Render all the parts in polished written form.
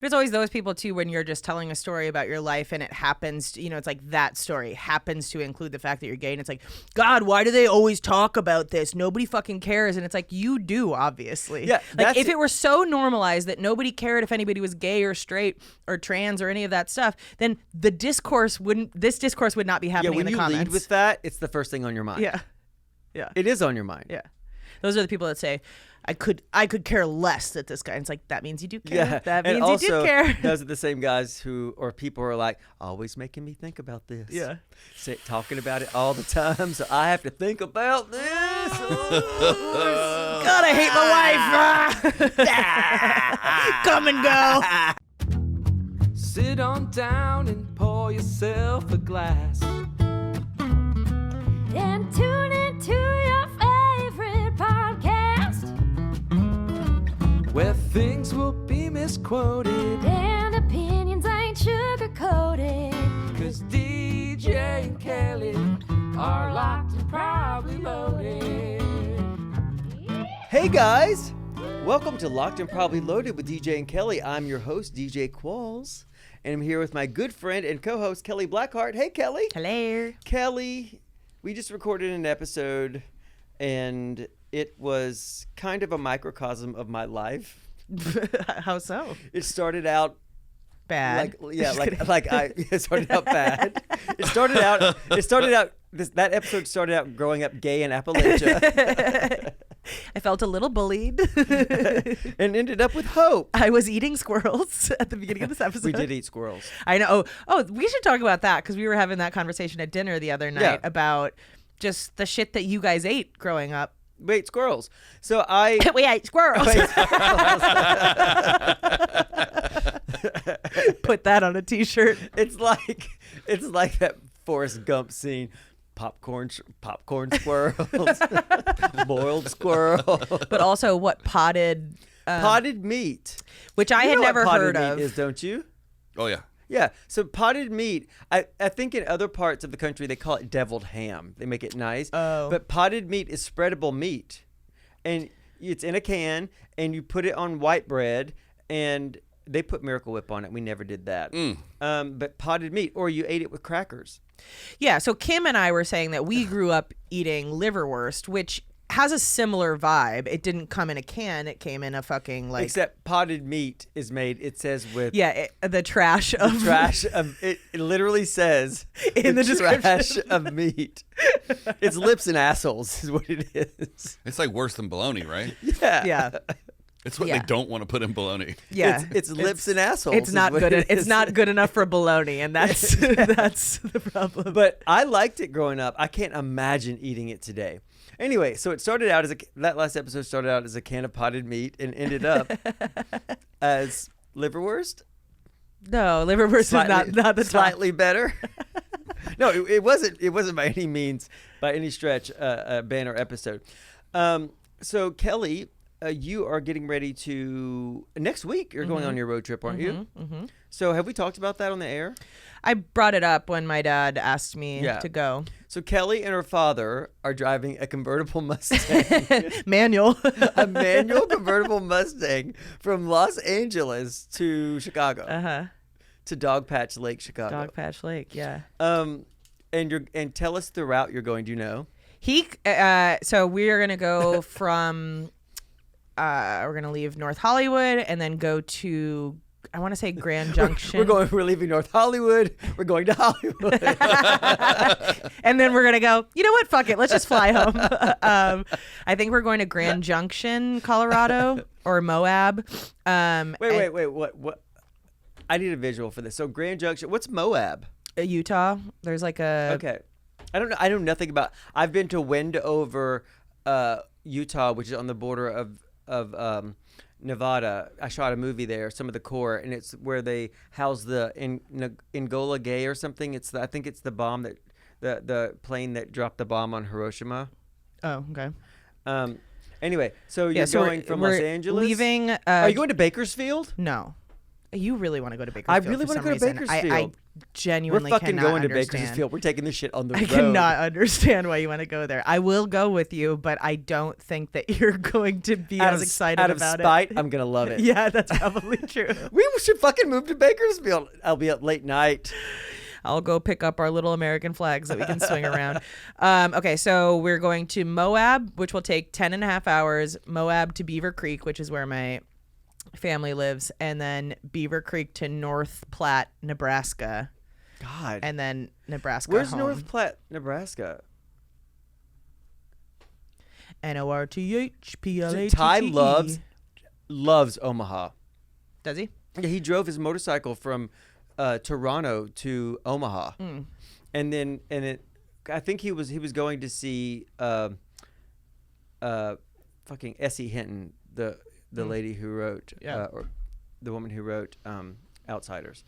There's always those people, too, when you're just telling a story about your life and it happens, to, it's like that story happens to include the fact that you're gay. And it's like, God, why do they always talk about this? Nobody fucking cares. And it's like, you do, obviously. Yeah, like, if it were so normalized that nobody cared if anybody was gay or straight or trans or any of that stuff, then this discourse would not be happening in the comments. Yeah, when you lead with that, it's the first thing on your mind. Yeah. Yeah. It is on your mind. Yeah. Those are the people that say, I could care less that this guy. And it's like, that means you do care. Yeah. That means and also, you do care. Those are the same guys or people who are like, always making me think about this. Yeah. Talking about it all the time. So I have to think about this. Oh, God, I hate my wife. Come and go. Sit on down and pour yourself a glass. And tune into your favorite podcast. Where things will be misquoted. And opinions ain't sugar-coated. 'Cause DJ and Kelly are locked and probably loaded. Hey guys, welcome to Locked and Probably Loaded with DJ and Kelly. I'm your host, DJ Qualls, and I'm here with my good friend and co-host, Kelly Blackheart. Hey Kelly. Hello. Kelly, we just recorded an episode, and it was kind of a microcosm of my life. How so? It started out Bad. It started out bad. That episode started out growing up gay in Appalachia. I felt a little bullied. And ended up with hope. I was eating squirrels at the beginning of this episode. We did eat squirrels. I know. Oh, we should talk about that because we were having that conversation at dinner the other night about just the shit that you guys ate growing up. We ate squirrels. So We ate squirrels. Put that on a t-shirt. It's like that Forrest Gump scene. Popcorn squirrels, boiled squirrel, But also what potted meat, which I You had know what never potted heard meat of. is, don't you? Oh, yeah. Yeah. So potted meat, I think in other parts of the country they call it deviled ham. They make it nice. Oh. But potted meat is spreadable meat, and it's in a can, and you put it on white bread, and they put Miracle Whip on it. We never did that. But potted meat, or you ate it with crackers. Yeah, so Kim and I were saying that we grew up eating liverwurst, which has a similar vibe. It didn't come in a can. It came in a fucking Except potted meat is made, it says with... Yeah, the trash of... It literally says In the trash of meat. It's lips and assholes is what it is. It's like worse than bologna, right? Yeah. Yeah. It's what Yeah. they don't want to put in bologna. Yeah. It's lips and assholes. It's not good. It's not good enough for bologna, and that's that's the problem. But I liked it growing up. I can't imagine eating it today. Anyway, so it started out that last episode started out as a can of potted meat and ended up as liverwurst. No, liverwurst is not the top. Slightly better. No, it wasn't by any means, by any stretch, a banner episode. So Kelly, you are getting ready to next week. You're going on your road trip, aren't you? Mm-hmm. So have we talked about that on the air? I brought it up when my dad asked me to go. So Kelly and her father are driving a convertible Mustang. Manual. A manual convertible Mustang from Los Angeles to Chicago. Uh-huh. To Dogpatch Lake, Chicago. Dogpatch Lake, yeah. And tell us the route you're going. Do you know? So we're going to go from we're going to leave North Hollywood and then go to, I want to say Grand Junction. We're leaving North Hollywood. We're going to Hollywood. And then we're going to go, you know what? Fuck it. Let's just fly home. I think we're going to Grand Junction, Colorado or Moab. Wait. What? I need a visual for this. So Grand Junction, what's Moab? Utah. There's like a... Okay. I don't know. I know nothing about... I've been to Wendover, Utah, which is on the border of Nevada. I shot a movie there, Some of the Core, and it's where they house the Enola Gay or something. I think it's the bomb that the plane that dropped the bomb on Hiroshima. Oh, okay. Anyway, so you're going from Los Angeles? Leaving... Are you going to Bakersfield? No. You really want to go to Bakersfield. I really want to go to Bakersfield. I genuinely We're fucking cannot going to understand. Bakersfield. We're taking this shit on the I road. cannot understand why you want to go there. I will go with you, but I don't think that you're going to be as excited out about of spite, it. I'm gonna love it. Yeah, that's probably true. We should fucking move to Bakersfield. I'll be up late night. I'll go pick up our little American flags that we can swing around. Okay, so we're going to Moab, which will take 10.5 hours. Moab to Beaver Creek, which is where my family lives, and then Beaver Creek to North Platte, Nebraska, God. and then Nebraska Where's home. North Platte, Nebraska? Northplatte. Ty loves Omaha. Does he? Yeah, he drove his motorcycle from Toronto to Omaha, and then I think he was going to see fucking Essie Hinton, the lady who wrote or the woman who wrote Outsiders.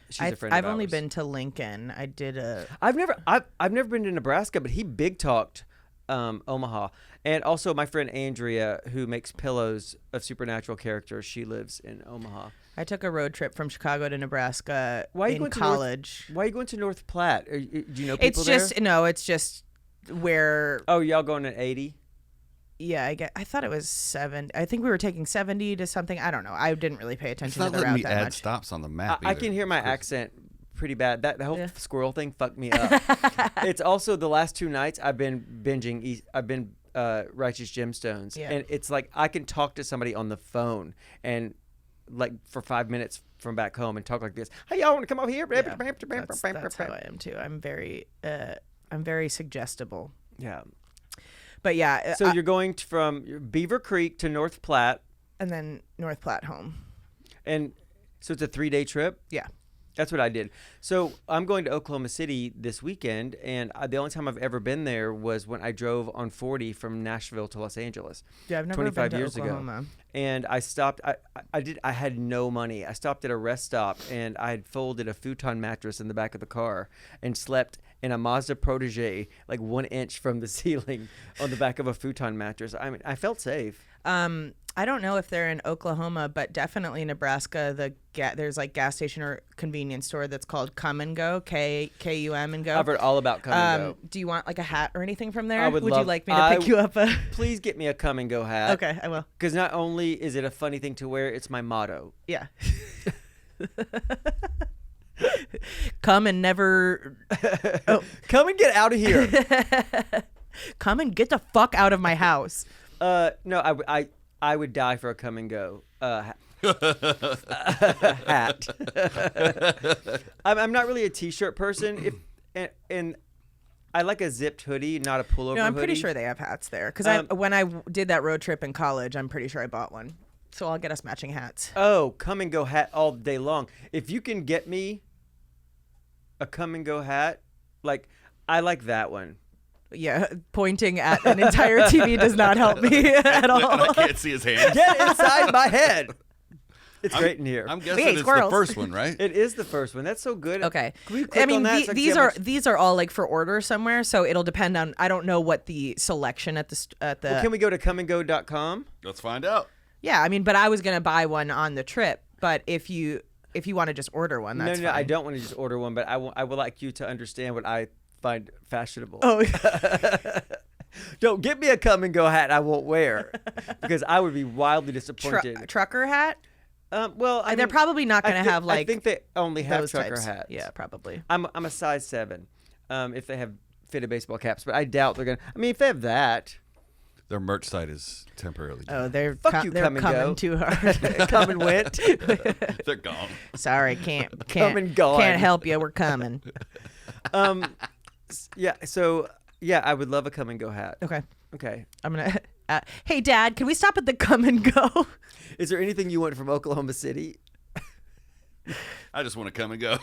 She's a friend of I've only ours. been to Lincoln. I did a. I've never been to Nebraska, but he big talked Omaha, and also my friend Andrea, who makes pillows of supernatural characters. She lives in Omaha. I took a road trip from Chicago to Nebraska Why are you in going to college. Why are you going to North Platte? Do you know people It's just no. It's just where. Oh, y'all going at 80? Yeah, I thought it was 7. I think we were taking 70 to something. I don't know. I didn't really pay It's attention not to the letting route me that add much. stops on the map. I either. can hear my It's crazy. accent pretty bad. That the whole Yeah. squirrel thing fucked me up. It's also the last 2 nights I've been binging. I've been Righteous Gemstones, Yeah. and it's like I can talk to somebody on the phone and like for 5 minutes from back home and talk like this. Hey, y'all want to come over here? Yeah, that's how I am too. I'm very suggestible. Yeah. But yeah, So you're going from Beaver Creek to North Platte, and then North Platte home. and so it's a 3-day trip. Yeah. That's what I did. So I'm going to Oklahoma City this weekend, and the only time I've ever been there was when I drove on 40 from Nashville to Los Angeles. Yeah, I've never 25 been to years Oklahoma. ago. And I stopped. I had no money. I stopped at a rest stop, and I had folded a futon mattress in the back of the car and slept in a Mazda Protege, like 1 inch from the ceiling, on the back of a futon mattress. I mean, I felt safe. I don't know if they're in Oklahoma, but definitely Nebraska. There's like gas station or convenience store that's called Kum and Go, Kum and Go. I've heard all about Come and Go. Do you want like a hat or anything from there? I would you love- like me to pick you up a? Please get me a Come and Go hat. Okay, I will. Because not only is it a funny thing to wear, it's my motto. Yeah. Come and never. Oh, Come and get out of here. come and get the fuck out of my house. No, I would die for a Come and Go hat. I'm not really a t-shirt person. And I like a zipped hoodie, not a pullover. No, I'm pretty hoodie. sure they have hats there because when I did that road trip in college, I'm pretty sure I bought one. So I'll get us matching hats. Oh, Come and Go hat all day long. If you can get me a Come and Go hat, like I like that one. Yeah, pointing at an entire TV does not help me at And I all. can't see his hands. Get inside my head. It's great in here. I'm guessing Hey, it's squirrels. the first one, right? It is the first one. That's so good. Okay. Can we click I mean, on that so I can these see how are much- these are all like for order somewhere, so it'll depend on. I don't know what the selection at the. Well, can we go to comeandgo.com? Let's find out. Yeah, I mean, but I was gonna buy one on the trip. But if you want to just order one, that's No, fine. I don't want to just order one, but I would like you to understand what I find fashionable. Oh, Don't get me a Come and Go hat I won't wear because I would be wildly disappointed. trucker hat. Well, I They're mean, probably not I gonna think- have like I think they only have those trucker types. hats. Yeah, probably. I'm a size 7. If they have fitted baseball caps, but I doubt they're gonna. I mean, if they have that, Their merch site is temporarily. Oh, they're Fuck you, they're Come and coming Go. too hard. come and went. They're gone. Sorry, can't and gone. can't help you. We're coming. Yeah. So yeah, I would love a Come and Go hat. Okay, Okay. I'm gonna. Hey, Dad, can we stop at the Come and Go? Is there anything you want from Oklahoma City? I just want to come and go.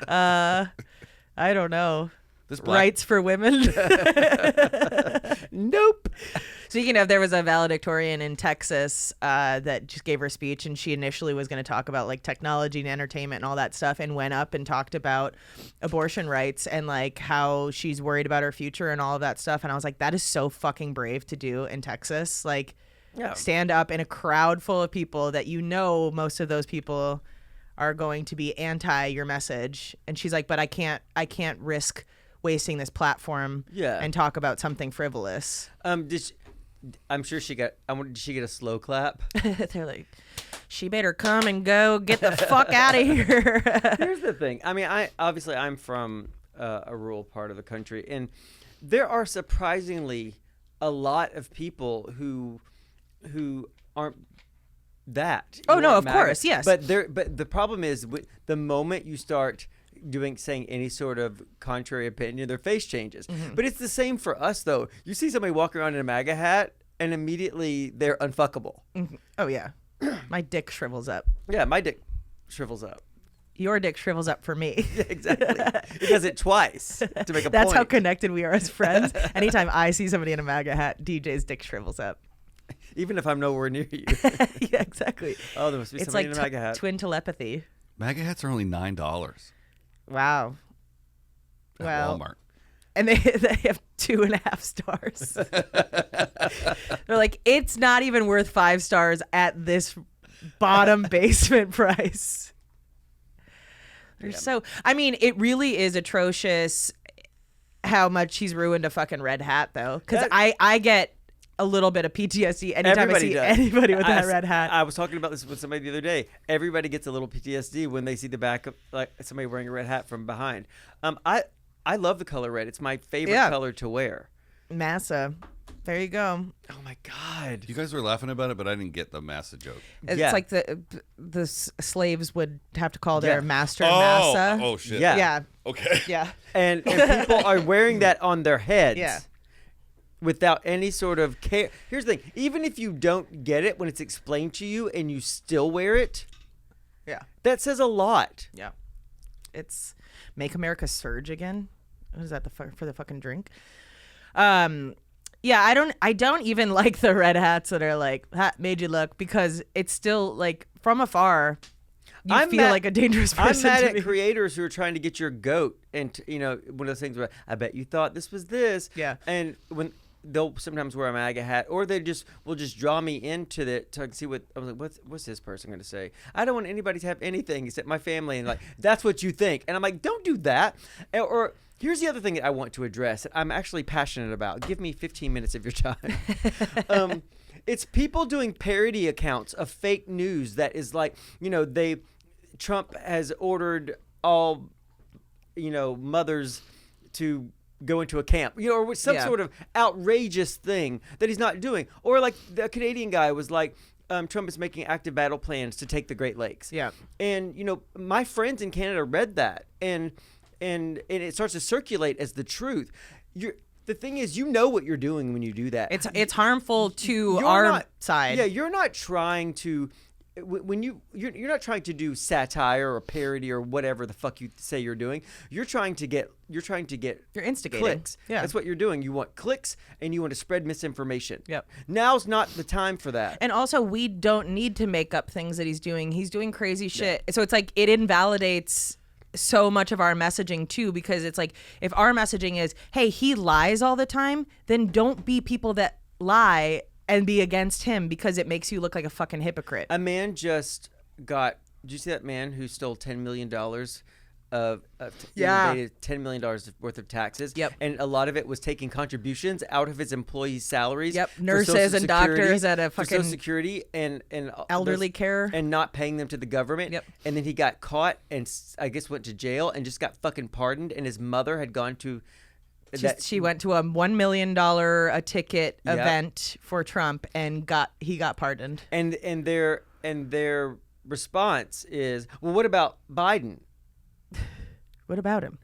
I don't know. This black, Rights for women. Nope. Speaking of, there was a valedictorian in Texas that just gave her speech, and she initially was going to talk about like technology and entertainment and all that stuff, and went up and talked about abortion rights and like how she's worried about her future and all of that stuff. And I was like, that is so fucking brave to do in Texas. Like, Yeah. stand up in a crowd full of people that most of those people are going to be anti your message. And she's like, but I can't risk wasting this platform and talk about something frivolous. I'm sure did she get a slow clap? They're like, she better come and go, get the fuck out of here. Here's the thing. I mean, I'm from a rural part of the country, and there are surprisingly a lot of people who aren't that. Oh, no, aren't of MAGA. course, yes. But the problem is the moment you start saying any sort of contrary opinion, their face changes. Mm-hmm. But it's the same for us, though. You see somebody walk around in a MAGA hat, and immediately they're unfuckable. Mm-hmm. Oh, yeah. My dick shrivels up. Yeah, my dick shrivels up. Your dick shrivels up for me. Yeah, exactly. It does it twice to make a That's point. how connected we are as friends. Anytime I see somebody in a MAGA hat, DJ's dick shrivels up. Even if I'm nowhere near you. Yeah, exactly. Oh, there must be It's somebody like in a MAGA hat. twin telepathy. MAGA hats are only $9 Wow. at Well, Walmart. and they have 2.5 stars. They're like, it's not even worth 5 stars at this bottom basement price. They're so, I mean, it really is atrocious how much he's ruined a fucking red hat, though. Because I get a little bit of PTSD anytime Everybody I see does. anybody with that red hat. I was talking about this with somebody the other day. Everybody gets a little PTSD when they see the back of like somebody wearing a red hat from behind. I love the color red. It's my favorite color to wear. Massa. There you go. Oh my God. You guys were laughing about it, but I didn't get the massa joke. It's Yeah. like the slaves would have to call their Yeah. master massa. Oh shit. Yeah. Yeah. Okay. Yeah. And people are wearing that on their heads. Yeah. Without any sort of care. Here's the thing. Even if you don't get it when it's explained to you and you still wear it, Yeah. that says a lot. Yeah. It's Make America Surge Again. What is that for the fucking drink? Yeah, I don't even like the red hats that are like, that made you look, because it's still like from afar you feel like a dangerous person. I'm mad to at me. creators who are trying to get your goat, and one of those things where I bet you thought this was this. Yeah. And when they'll sometimes wear a MAGA hat, or they will just draw me into it to see what I was like. What's this person going to say? I don't want anybody to have anything except my family, and like that's what you think. And I'm like, don't do that. Or here's the other thing that I want to address that I'm actually passionate about. Give me 15 minutes of your time. It's people doing parody accounts of fake news that is like, Trump has ordered all, mothers to go into a camp, or some sort of outrageous thing that he's not doing. Or like the Canadian guy was like, Trump is making active battle plans to take the Great Lakes. Yeah. And, my friends in Canada read that and it starts to circulate as the truth. The thing is, what you're doing when you do that. It's harmful to You're our not- side. Yeah, you're not trying to you're not trying to do satire or parody or whatever the fuck you say you're doing. You're trying to get You're instigating. clicks. Yeah. That's what you're doing. You want clicks and you want to spread misinformation. Yep. Now's not the time for that. And also, we don't need to make up things that he's doing. He's doing crazy shit. So it's like it invalidates so much of our messaging too, because it's like if our messaging is, hey, he lies all the time, then don't be people that lie and be against him, because it makes you look like a fucking hypocrite. A man just got. Did you see that man who stole $10 million evaded $10 million worth of taxes? Yep. And a lot of it was taking contributions out of his employees' salaries. Yep. for Nurses Social and Security- doctors at a for fucking Social Security and elderly those- care. and not paying them to the government. Yep. And then he got caught and I guess went to jail and just got fucking pardoned. And his mother had gone to. She went to a $1 million a ticket Yep. event for Trump and he got pardoned. And their response is, well, what about Biden? What about him?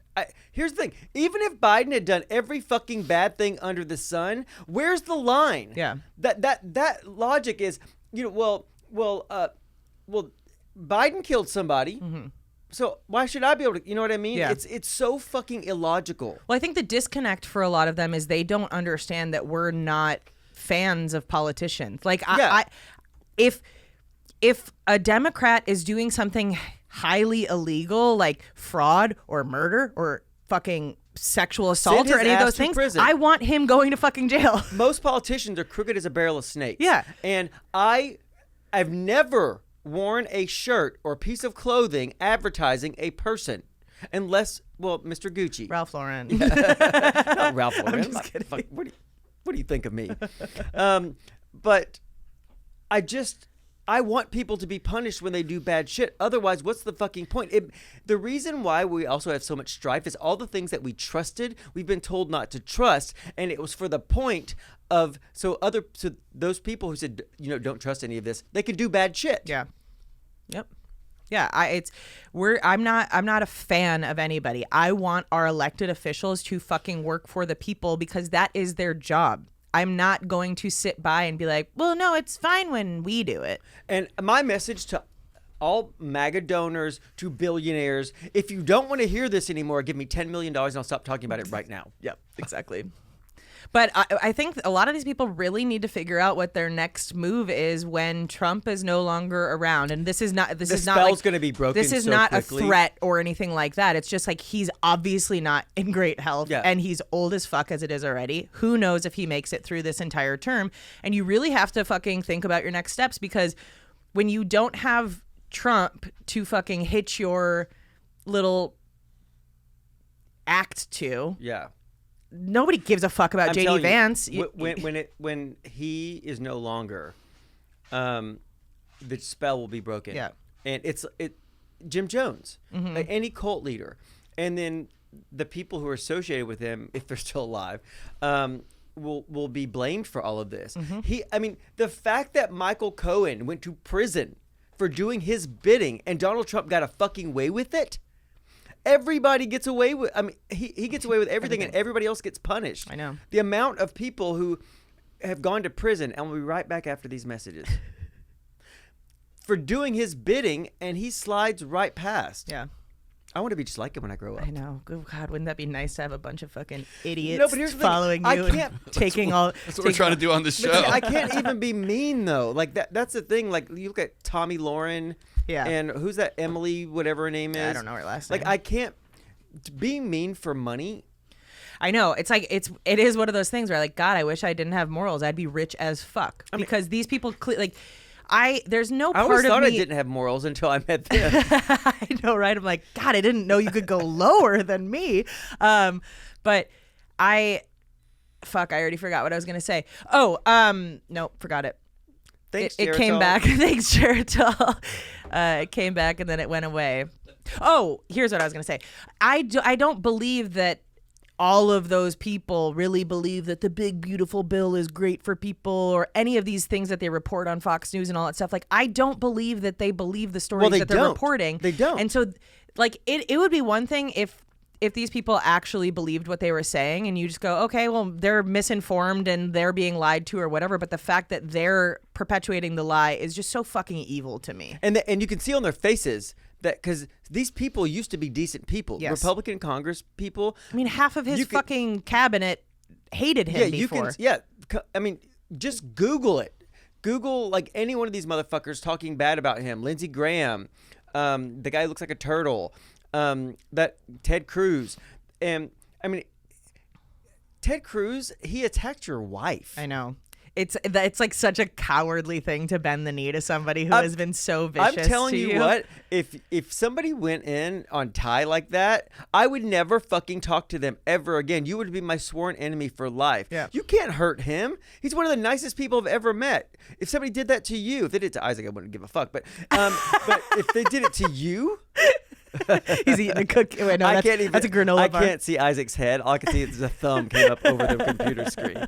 Here's the thing. Even if Biden had done every fucking bad thing under the sun, where's the line? Yeah. That logic is, well, Biden killed somebody. Mm-hmm. So why should I be able to, you know what I mean? Yeah. It's so fucking illogical. Well, I think the disconnect for a lot of them is they don't understand that we're not fans of politicians. Like, Yeah. if a Democrat is doing something highly illegal, like fraud or murder or fucking sexual assault Send or his any of ass those to things, prison. I want him going to fucking jail. Most politicians are crooked as a barrel of snakes. Yeah. And I've never worn a shirt or piece of clothing advertising a person, unless, well, Mr. Gucci. Ralph Lauren. Not Ralph Lauren. I'm just kidding. Fuck, what do you think of me? But I want people to be punished when they do bad shit. Otherwise, what's the fucking point? The reason why we also have so much strife is all the things that we trusted, we've been told not to trust, and it was for the point of so those people who said, don't trust any of this, they could do bad shit. Yeah. Yep. Yeah, I'm not a fan of anybody. I want our elected officials to fucking work for the people because that is their job. I'm not going to sit by and be like, well, no, it's fine when we do it. And my message to all MAGA donors, to billionaires, if you don't want to hear this anymore, give me $10 million and I'll stop talking about it right now. Yep, exactly. But I think a lot of these people really need to figure out what their next move is when Trump is no longer around. And this is not The spell's going to be broken. This is so not quickly. a threat or anything like that. It's just like he's obviously not in great health, Yeah. and he's old as fuck as it is already. Who knows if he makes it through this entire term? And you really have to fucking think about your next steps, because when you don't have Trump to fucking hitch your little act to, Yeah. nobody gives a fuck about I'm JD telling you, Vance. when he is no longer, the spell will be broken. Yeah. And Jim Jones, Mm-hmm. like any cult leader, and then the people who are associated with him, if they're still alive, will be blamed for all of this. Mm-hmm. The fact that Michael Cohen went to prison for doing his bidding and Donald Trump got a fucking way with it. Everybody gets away with. He gets away with everything, and everybody else gets punished. I know. The amount of people who have gone to prison, and we'll be right back after these messages, for doing his bidding, and he slides right past. Yeah. I want to be just like him when I grow up. I know. Good God, wouldn't that be nice to have a bunch of fucking idiots No, but here's the thing. following you I and can't- taking all? That's what we're trying to do on this show. I can't even be mean though. Like that's the thing. Like you look at Tommy Lauren. Yeah. And who's that Emily, whatever her name is? I don't know her last name. Like I can't be mean for money. I know. It's like it is one of those things where, like, God, I wish I didn't have morals. I'd be rich as fuck, because these people there's no I part always of thought me. I didn't have morals until I met them. I know, right? I'm like, God, I didn't know you could go lower than me. But I already forgot what I was gonna say. Oh, no, forgot it. Thanks, It came Geritol. back. Thanks, Geritol. It came back and then it went away. Oh, here's what I was gonna say. I don't believe that all of those people really believe that the big beautiful bill is great for people, or any of these things that they report on Fox News and all that stuff. Like, I don't believe that they believe the stories they that they're don't. reporting. They don't. And so, like, it would be one thing if these people actually believed what they were saying, and you just go, okay, well, they're misinformed and they're being lied to or whatever. But the fact that they're perpetuating the lie is just so fucking evil to me. And you can see on their faces that, because these people used to be decent people, Yes. Republican Congress people. I mean, half of his You could- fucking cabinet hated him before. Just Google it. Google like any one of these motherfuckers talking bad about him. Lindsey Graham, the guy who looks like a turtle, that Ted Cruz, and Ted Cruz, he attacked your wife. I know. It's like such a cowardly thing to bend the knee to somebody who has been so vicious. I'm telling to you what, if somebody went in on Ty like that, I would never fucking talk to them ever again. You would be my sworn enemy for life. Yeah. You can't hurt him. He's one of the nicest people I've ever met. If somebody did that to you, if they did it to Isaac, I wouldn't give a fuck. But if they did it to you, he's eating a cookie. Wait, no, that's a granola I bar. can't see Isaac's head. All I can see is a thumb came up over the computer screen.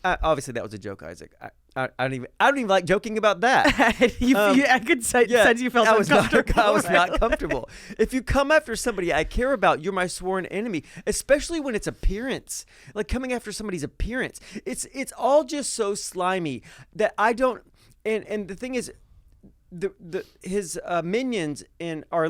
Obviously that was a joke, Isaac. I don't even like joking about that. I could sense you felt uncomfortable. I was not comfortable. If you come after somebody I care about, you're my sworn enemy, especially when it's appearance. Like coming after somebody's appearance. It's all just so slimy that I don't, and the thing is, his minions who are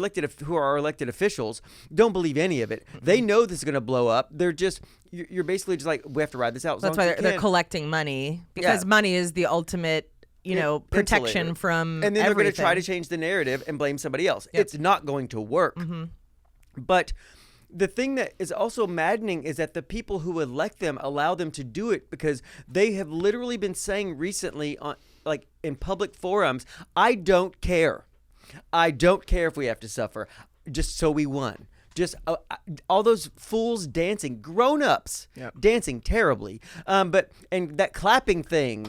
elected officials don't believe any of it. They know this is going to blow up. They're just you're basically just like, we have to ride this out. That's why they're collecting money, because money is the ultimate, protection insulator. from and then they're going to try to everything. change the narrative and blame somebody else. Yep. It's not going to work. Mm-hmm. But the thing that is also maddening is that the people who elect them allow them to do it because they have literally been saying recently on like in public forums, I don't care. I don't care if we have to suffer just so we won. Just all those fools dancing, grown-ups dancing terribly. But that clapping thing,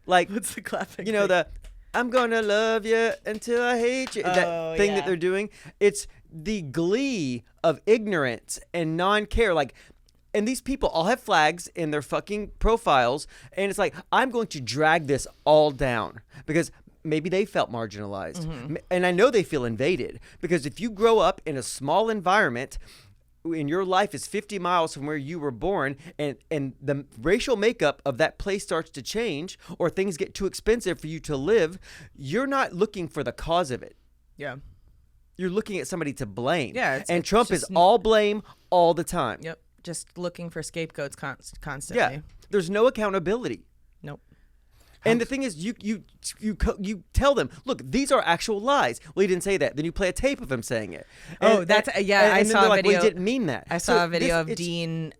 like What's the clapping? You know thing? the I'm gonna love you until I hate you. That thing that they're doing. It's the glee of ignorance and non-care. Like, and these people all have flags in their fucking profiles, and it's like I'm going to drag this all down because. Maybe they felt marginalized. And I know they feel invaded because if you grow up in a small environment and your life is 50 miles from where you were born and the racial makeup of that place starts to change or things get too expensive for you to live, you're not looking for the cause of it. Yeah. You're looking at somebody to blame. Yeah. And Trump is all blame all the time. Yep. Just looking for scapegoats constantly. Yeah. There's no accountability. Nope. And the thing is, you tell them, look, these are actual lies. Well, he didn't say that. Then you play a tape of him saying it. I saw a like, video. Well, he didn't mean that. I saw a video of Dean.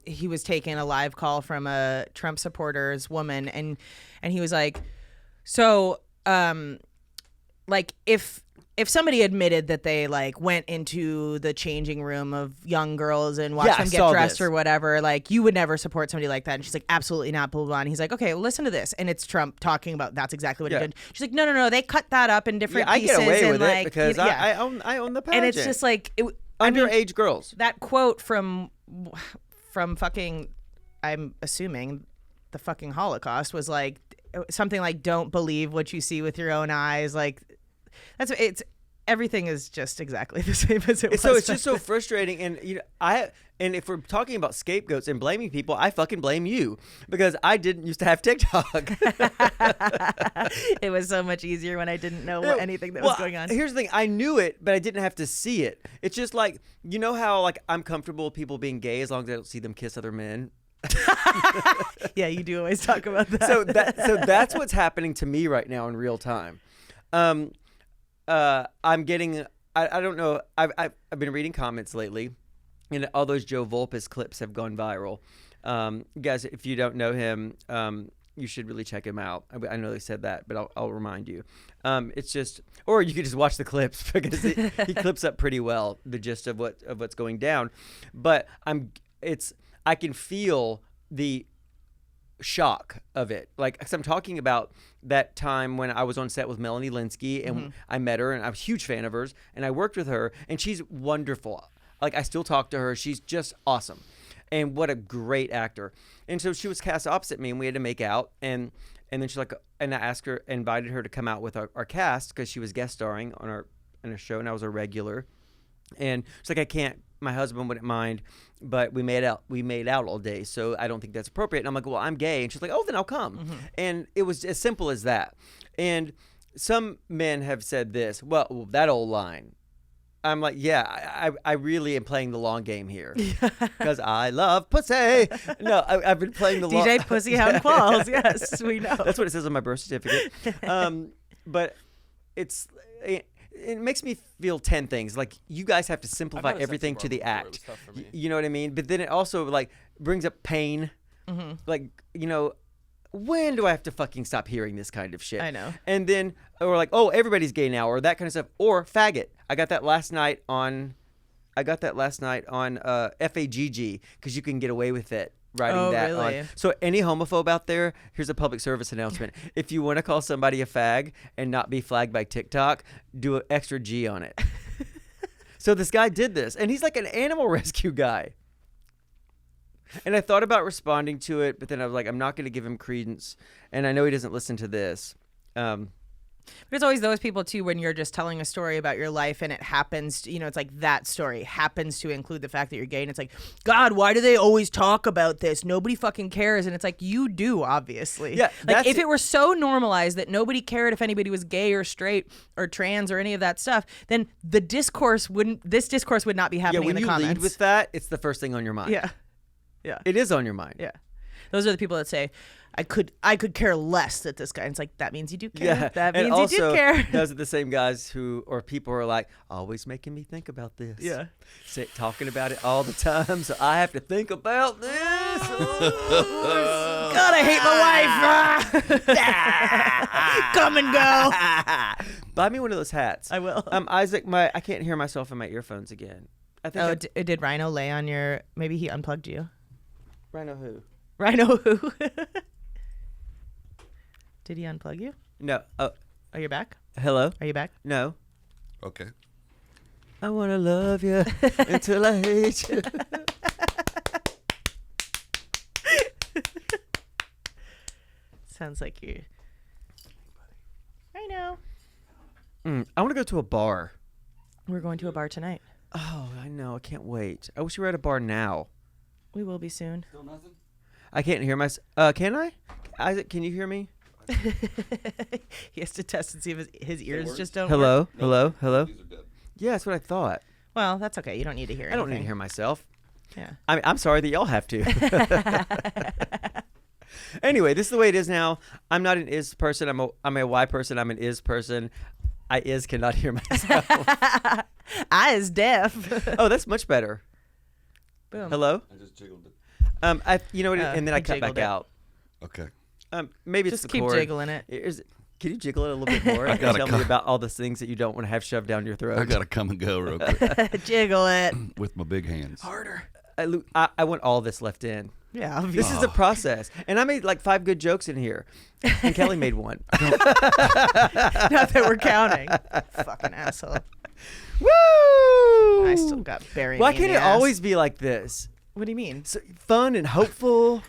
He was taking a live call from a Trump supporter's woman, and he was like, so, like if somebody admitted that they like went into the changing room of young girls and watched them get dressed or whatever, like you would never support somebody like that. And she's like, absolutely not, blah, blah, blah. And he's like, okay, well, listen to this. And it's Trump talking about that's exactly what he did. She's like, no, they cut that up in different pieces. I get away and with like, it because I own the pageant. And it's just like underage girls. That quote from fucking, I'm assuming, the fucking Holocaust was like something like, don't believe what you see with your own eyes. Like, everything is just exactly the same as it was. So it's just so frustrating, and and if we're talking about scapegoats and blaming people, I fucking blame you because I didn't used to have TikTok. It was so much easier when I didn't know anything that was going on. Here's the thing: I knew it, but I didn't have to see it. It's just like how like I'm comfortable with people being gay as long as I don't see them kiss other men. Yeah, you do always talk about that. So that's what's happening to me right now in real time. I'm getting. I don't know. I've been reading comments lately, and all those Joe Volpis clips have gone viral. Guys, if you don't know him, you should really check him out. I know they said that, but I'll remind you. It's just, or you could just watch the clips because he clips up pretty well the gist of what's going down. But I can feel the shock of it, like, because I'm talking about that time when I was on set with Melanie Linsky and I met her and I was a huge fan of hers and I worked with her and she's wonderful. Like, I still talk to her. She's just awesome. And what a great actor. And so she was cast opposite me and we had to make out. And then she's like, and I asked her, invited her to come out with our cast because she was guest starring on a show and I was a regular. And she's like, I can't, my husband wouldn't mind, but we made out all day, so I don't think that's appropriate. And I'm like, well, I'm gay. And she's like, oh, then I'll come. And it was as simple as that. And some men have said this, well, that old line. I'm like, yeah, I really am playing the long game here because I love pussy. No, I've been playing the long. DJ Pussy Hound Qualls. Yes, we know. That's what it says on my birth certificate. But it makes me feel 10 things. Like, you guys have to simplify everything to the act. You know what I mean? But then it also like brings up pain. Like, when do I have to fucking stop hearing this kind of shit? I know. And then, or like, oh, everybody's gay now, or that kind of stuff, or faggot. I got that last night on FAGG because you can get away with it. Writing that really? on. So any homophobe out there, here's a public service announcement. If you want to call somebody a fag and not be flagged by TikTok, do an extra G on it. So this guy did this, and he's like an animal rescue guy. And I thought about responding to it, but then I was like, I'm not going to give him credence, and I know he doesn't listen to this. But it's always those people too, when you're just telling a story about your life and it happens, it's like that story happens to include the fact that you're gay. And it's like, God, why do they always talk about this? Nobody fucking cares. And it's like, you do, obviously. Yeah, like, if it were so normalized that nobody cared if anybody was gay or straight or trans or any of that stuff, then this discourse would not be happening in the comments. When you lead with that, it's the first thing on your mind. Yeah. Yeah. It is on your mind. Yeah. Those are the people that say, I could care less that this guy. And it's like, that means you do care. Yeah, That and means also, you do care. those are the same guys or people who are like, always making me think about this. Yeah. Talking about it all the time, so I have to think about this. God, I hate my wife. Come and go. Buy me one of those hats. I will. Isaac, I can't hear myself in my earphones again. I think Did Rhino lay on your? Maybe he unplugged you. Rhino who? Rhino who? Did he unplug you? No. Oh, Are you back? hello? Are you back? No. Okay. I want to love you until I hate you. Sounds like you. Rhino. I want to go to a bar. We're going to a bar tonight. Oh, I know. I can't wait. I wish we were at a bar now. We will be soon. Still nothing? I can't hear myself. Can I? Isaac, can you hear me? He has to test and see if his ears works? just don't work. Hello? Hello? Hello? These are dead. Yeah, that's what I thought. Well, that's okay. You don't need to hear I don't need to anything. hear myself. Yeah. I mean, I'm sorry that y'all have to. Anyway, this is the way it is now. I'm not an is person. I'm a Y person. I'm an is person. I cannot hear myself. I is deaf. Oh, that's much better. Boom. Hello? I just jiggled it. You know what? And then I he cut back jiggled it. out. Okay. Maybe it's Just the keep cord. jiggling it. Can you jiggle it a little bit more? And gotta tell me cut. about all the things that you don't want to have shoved down your throat. I got to come and go real quick Jiggle it. with my big hands. Harder. I want all this left in. Yeah. This Obviously. is the process. And I made like 5 good jokes in here. And Kelly made one. Not that we're counting. Fucking asshole. Woo! I still got buried. Why can't it always be like this? What do you mean? So fun and hopeful.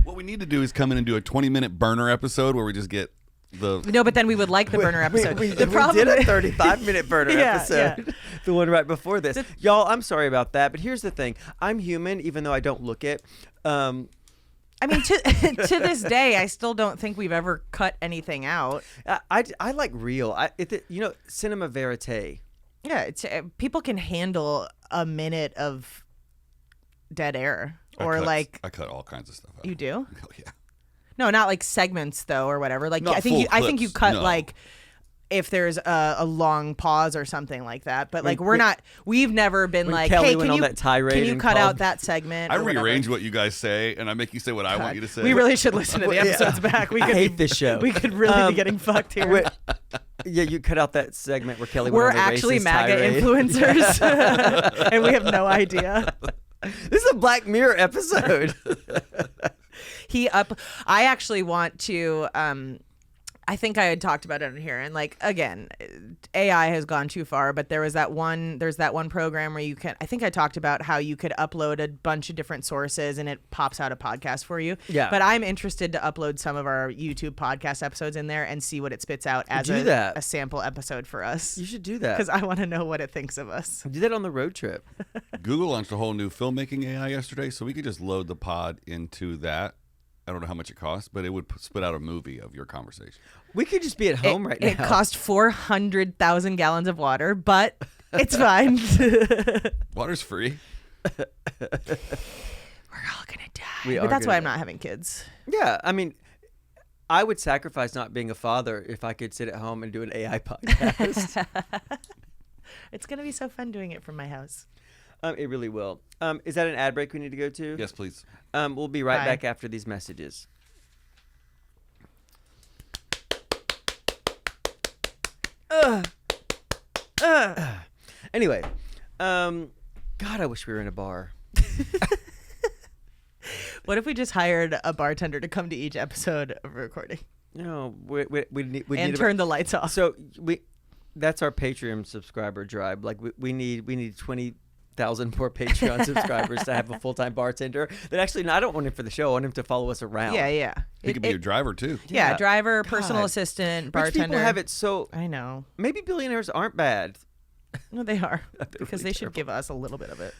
What we need to do is come in and do a 20-minute burner episode where we just get the... No, but then we would like the burner episode. We the did a 35-minute burner Yeah, episode. yeah. The one right before this. Y'all, I'm sorry about that, but here's the thing. I'm human, even though I don't look it. I mean, to this day, I still don't think we've ever cut anything out. I like real. Cinema verite. Yeah, it's people can handle a minute of dead air, or I cut all kinds of stuff out. you do. Oh, yeah. No, not like segments though, or whatever. Like Not I think full I think you clips, cut no. like if there's a long pause or something like that. But like When- we've never been when like, Kelly hey, went can on you that tirade can you and cut called- out that segment? I or whatever? rearrange what you guys say, and I make you say what I want you to say. We really should listen to the Yeah. episodes back. We I could hate this show. We could really be getting fucked here. Yeah, you cut out that segment where Kelly We're went on the actually racist MAGA tirade. influencers, and we have no idea. This is a Black Mirror episode. I actually want to I think I had talked about it in here, and like again, AI has gone too far, but there's that one program where you can, I think I talked about how you could upload a bunch of different sources and it pops out a podcast for you. Yeah. But I'm interested to upload some of our YouTube podcast episodes in there and see what it spits out as Do that. a sample episode for us. You should do that. Because I want to know what it thinks of us. Do that on the road trip. Google launched a whole new filmmaking AI yesterday, so we could just load the pod into that. I don't know how much it costs, but it would spit out a movie of your conversation. We could just be at home right now. It cost 400,000 gallons of water, but it's fine. Water's free. We're all gonna die. We But are that's gonna why I'm die. not having kids. Yeah, I mean, I would sacrifice not being a father if I could sit at home and do an AI podcast. It's gonna be so fun doing it from my house. It really will. Is that an ad break we need to go to? Yes, please. We'll be right Bye. back after these messages. Anyway, God, I wish we were in a bar. What if we just hired a bartender to come to each episode of recording No, we need and turn the lights off? So that's our Patreon subscriber drive. Like we need 20,000 more Patreon subscribers to have a full-time bartender. That actually, no, I don't want him for the show. I want him to follow us around. Yeah. He could be your driver, too. Yeah, Yeah. driver, personal God. assistant, Rich bartender. people have it so. I know. Maybe billionaires aren't bad. No, they are because really they should terrible. give us a little bit of it.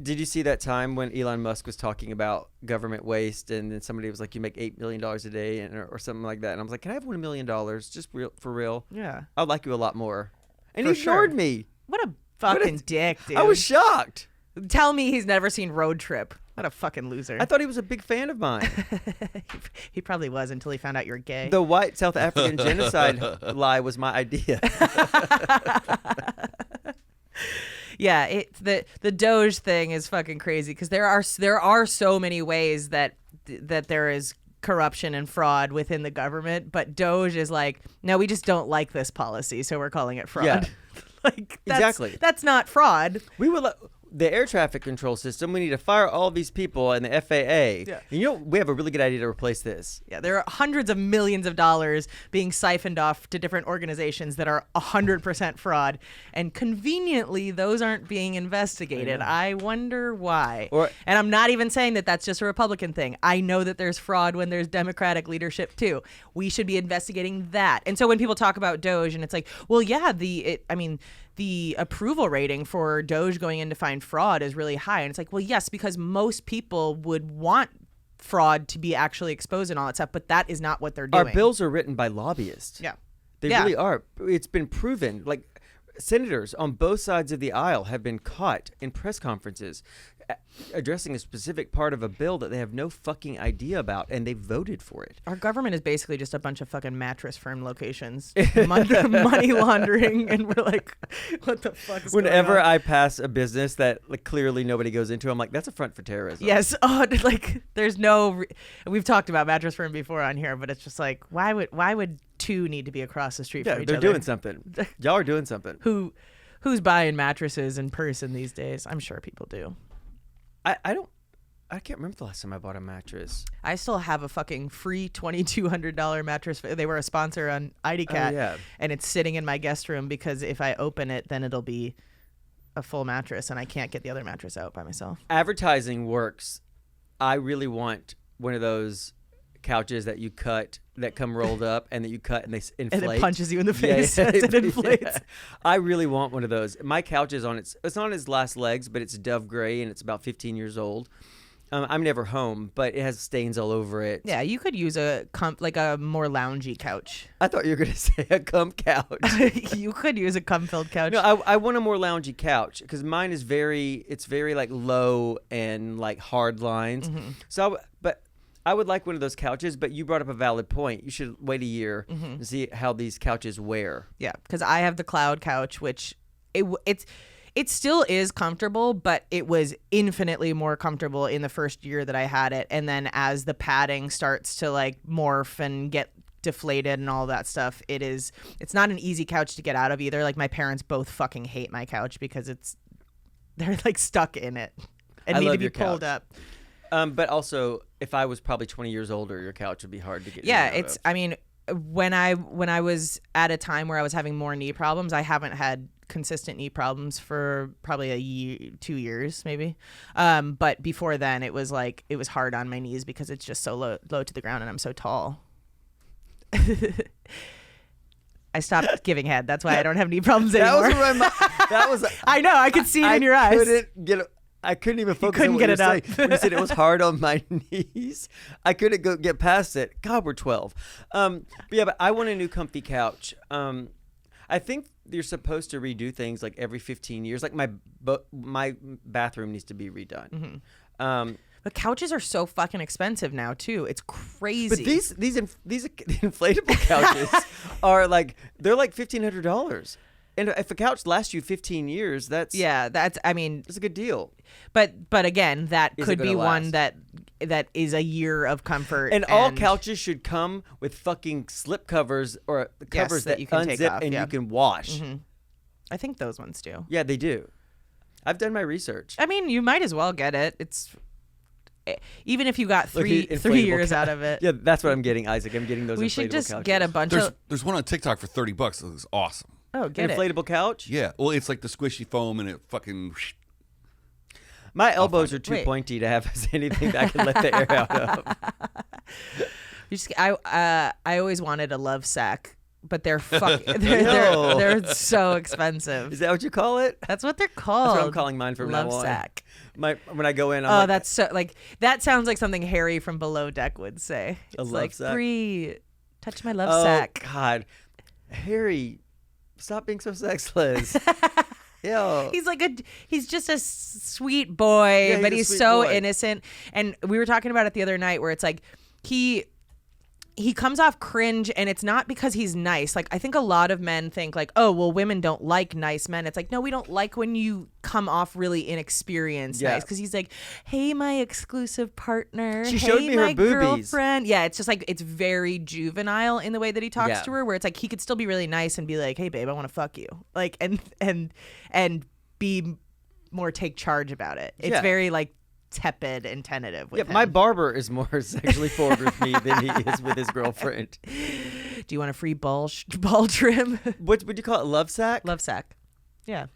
Did you see that time when Elon Musk was talking about government waste, and then somebody was like, "You make $8 million a day," or something like that, and I was like, "Can I have $1 million just for real? Yeah. I'd like you a lot more." And For he ignored sure. me. What a fucking dick, dude. I was shocked. Tell me he's never seen Roadtrip. What a fucking loser. I thought he was a big fan of mine. He probably was until he found out you're gay. The white South African genocide lie was my idea. Yeah, the Doge thing is fucking crazy because there are so many ways that there is corruption and fraud within the government, but Doge is like, no, we just don't like this policy, so we're calling it fraud. Yeah. Exactly. That's not fraud. We would the air traffic control system. We need to fire all these people in the FAA. Yeah. We have a really good idea to replace this. Yeah, there are hundreds of millions of dollars being siphoned off to different organizations that are 100% fraud, and conveniently, those aren't being investigated. I wonder why. And I'm not even saying that that's just a Republican thing. I know that there's fraud when there's Democratic leadership too. We should be investigating that. And so when people talk about Doge, and it's like, well, yeah, the approval rating for Doge going in to find fraud is really high. And it's like, well, yes, because most people would want fraud to be actually exposed and all that stuff, but that is not what they're doing. Our bills are written by lobbyists. Yeah. They really are. It's been proven. Like, senators on both sides of the aisle have been caught in press conferences addressing a specific part of a bill that they have no fucking idea about, and they voted for it. Our government is basically just a bunch of fucking mattress firm locations, money laundering, and we're like, what the fuck is Whenever going on? I pass a business that clearly nobody goes into, I'm like, that's a front for terrorism. Yes. Oh, like there's no. We've talked about mattress firm before on here, but it's just like, why would two need to be across the street from each they're other? doing something. Y'all are doing something. Who's buying mattresses in person these days? I'm sure people do. I can't remember the last time I bought a mattress. I still have a fucking free $2,200 mattress. They were a sponsor on IDCat, yeah. And it's sitting in my guest room because if I open it, then it'll be a full mattress, and I can't get the other mattress out by myself. Advertising works. I really want one of those couches that you cut that come rolled up and that you cut and they inflate. And it punches you in the face Yeah, as it inflates. Yeah. I really want one of those. My couch is it's on its last legs, but it's dove gray and it's about 15 years old. I'm never home, but it has stains all over it. Yeah, you could use a more loungy couch. I thought you were going to say a cum couch. You could use a cum-filled couch. No, I want a more loungy couch because mine is very like low and like hard lines. Mm-hmm. So, but I would like one of those couches, but you brought up a valid point. You should wait a year and see how these couches wear. Yeah, because I have the cloud couch, which it still is comfortable, but it was infinitely more comfortable in the first year that I had it. And then as the padding starts to like morph and get deflated and all that stuff, it's not an easy couch to get out of either. Like my parents both fucking hate my couch because they're like stuck in it and I need love to be your pulled couch. up. But also, if I was probably 20 years older, your couch would be hard to get. Yeah, in and out of. I mean, when I was at a time where I was having more knee problems, I haven't had consistent knee problems for probably a year, 2 years maybe. But before then, it was hard on my knees because it's just so low to the ground and I'm so tall. I stopped giving head. That's why I don't have knee problems anymore. That was. I know. I could see it in your eyes. I couldn't even focus couldn't on what get you it were up. saying. When you said it was hard on my knees, I couldn't get past it. God, we're 12. But I want a new comfy couch. I think you're supposed to redo things like every 15 years. Like my bathroom needs to be redone. Mm-hmm. The couches are so fucking expensive now too. It's crazy. But these inflatable couches are like $1,500. And if a couch lasts you 15 years, that's a good deal. But again, that Is it could be gonna one last? that is a year of comfort. And all couches should come with fucking slip covers or covers that that you can take unzip off, and yeah. you can wash. Mm-hmm. I think those ones do. Yeah, they do. I've done my research. I mean, you might as well get it. It's even if you got three Inflatable years out of it. Yeah, that's what I'm getting, Isaac. I'm getting those. We inflatable should just couches. get a bunch of. There's one on TikTok for $30. It looks awesome. Oh, get An inflatable couch. Yeah. Well, it's like the squishy foam and it fucking. My elbows are too Wait. pointy to have anything that I can let the air out of. I always wanted a love sack, but they're No. they're so expensive. Is that what you call it? That's what they're called. That's what I'm calling mine from love now on. sack. When I go in, I'm Oh, like, that's so that sounds like something Harry from Below Deck would say. A It's love like sack? Bree, touch my love oh, sack. God, Harry, stop being so sexless. Ew. He's just a sweet boy, Yeah, but he's a he's sweet so boy. innocent. And we were talking about it the other night where it's like he comes off cringe, and it's not because he's nice. Like, I think a lot of men think like, oh, well, women don't like nice men. It's like, no, we don't like when you come off really inexperienced Yeah. nice, because he's like, hey, my exclusive partner. She hey, showed me her my boobies. girlfriend. Yeah, it's just like, it's very juvenile in the way that he talks Yeah. to her, where it's like he could still be really nice and be like, hey, babe, I want to fuck you. Like, and be more take charge about it. It's Yeah. very like tepid and tentative with Yeah, him. my barber is more sexually forward with me than he is with his girlfriend. Do you want a free ball trim? What would you call it? Love sack? Love sack. Yeah.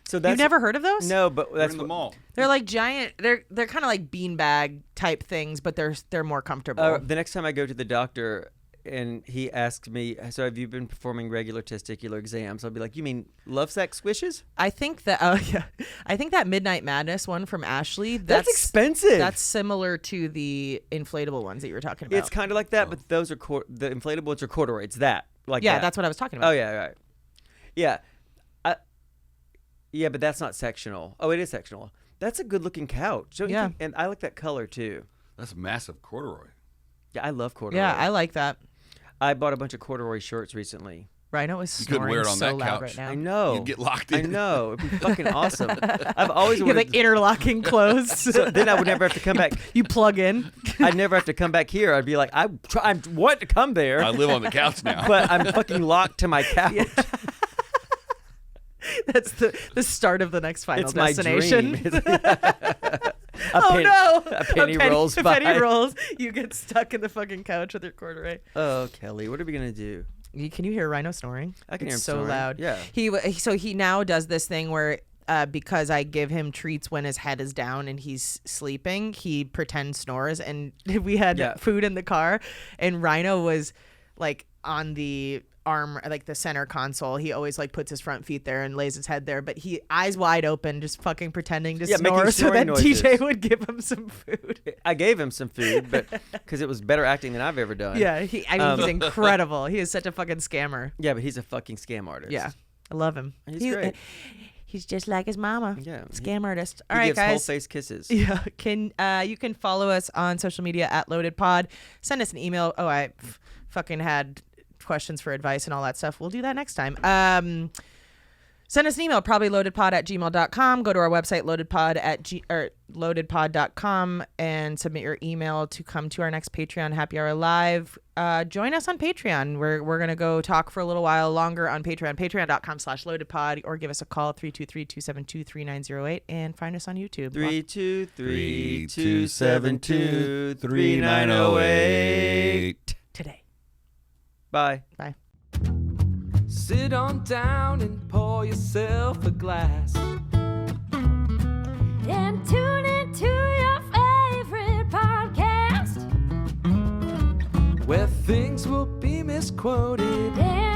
So that's You've never heard of those? No, but We're that's in the mall. They're like giant. They're kind of like beanbag type things, but they're more comfortable. The next time I go to the doctor and he asks me, so have you been performing regular testicular exams? I'll be like, you mean love sack squishes? I think that I think that Midnight Madness one from Ashley. That's expensive. That's similar to the inflatable ones that you were talking about. It's kind of like that, but those are the inflatable ones are corduroy. It's that like yeah, that. that's what I was talking about. Oh yeah, right. Yeah, yeah, but that's not sectional. Oh, it is sectional. That's a good looking couch. Don't you Yeah. think? And I like that color too. That's massive corduroy. Yeah, I love corduroy. Yeah, I like that. I bought a bunch of corduroy shirts recently. Rhino is You couldn't snoring wear it on so that loud couch. right now. I know. You'd get locked I in. know. It'd be fucking awesome. I've always You have wanted. like interlocking clothes. So then I would never have to come back. You plug in. I'd never have to come back here. I'd be like, I want to come there, I live on the couch now. but I'm fucking locked to my couch. That's the start of the next final It's my destination. dream. No! A penny rolls a by. penny rolls. You get stuck in the fucking couch with your corduroy. Oh, Kelly, what are we gonna do? Can you hear Rhino snoring? I can It's hear him so snoring. loud. Yeah. He now does this thing where because I give him treats when his head is down and he's sleeping, he pretend snores. And we had Yeah. food in the car, and Rhino was like on the arm, like the center console. He always like puts his front feet there and lays his head there, but he eyes wide open, just fucking pretending to Yeah, making snore, so snoring that noises. TJ would give him some food. I gave him some food, but because it was better acting than I've ever done. Yeah, he's incredible. He is such a fucking scammer. Yeah, but he's a fucking scam artist. Yeah, I love him. He's great. He's just like his mama. Yeah. Scam artist. He All right, gives whole guys. face kisses. Yeah, you can follow us on social media at Loaded Pod. Send us an email. Oh, I fucking had questions for advice and all that stuff. We'll do that next time. Send us an email, probablyloadedpod@gmail.com. Go to our website, loadedpod.com, and submit your email to come to our next Patreon Happy Hour Live. Join us on Patreon. We're going to go talk for a little while longer on Patreon, patreon.com/loadedpod, or give us a call, 323-272-3908, and find us on YouTube. 323-272-3908. Today. Bye. Bye. Sit on down and pour yourself a glass. And tune into your favorite podcast. Where things will be misquoted. And